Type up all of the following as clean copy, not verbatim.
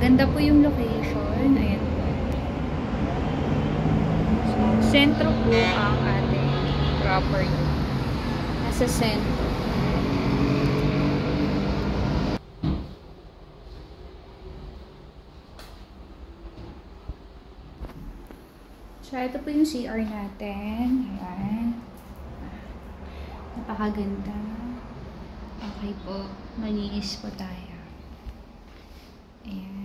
Maganda po yung location. Ayan po. So, sentro po ang ating property. Nasa sentro. So, ito po yung CR natin. Ayan. Napakaganda. Okay po. Malinis po tayo. Ayan.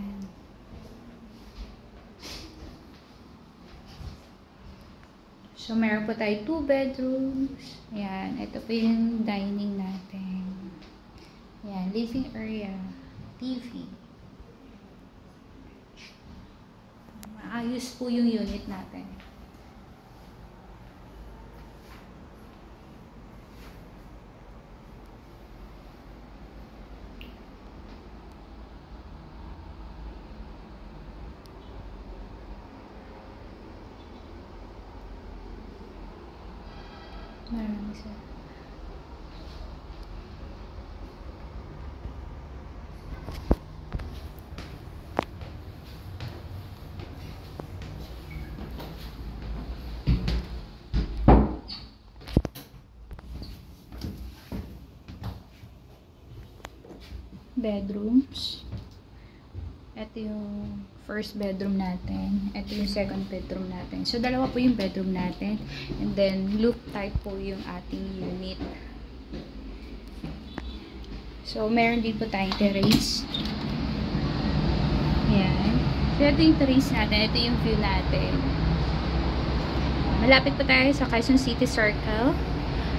So, meron po tayo 2 bedrooms. Ayan. Ito po yung dining natin. Ayan. Living area. TV. Maayos po yung unit natin. Marami siya. Bedrooms. Ito yung first bedroom natin. Ito yung second bedroom natin. So, dalawa po yung bedroom natin. And then, loop type po yung ating unit. So, meron din po tayong terrace. Ayan. So, ito yung terrace natin. Ito yung view natin. Malapit po tayo sa Quezon City Circle.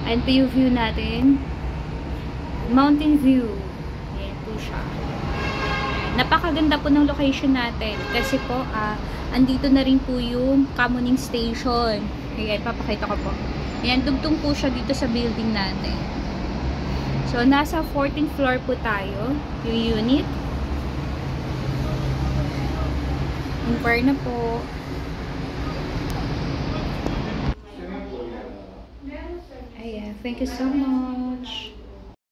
Ayan po yung view natin. Mountain view. Ayan po siya. Napakaganda po ng location natin kasi po andito na rin po yung Kamuning Station. Ayan, papakita ko po. Ayan, dugtong po siya dito sa building natin. So, nasa 14th floor po tayo, yung unit. Inquire na po. Ayan, thank you so much.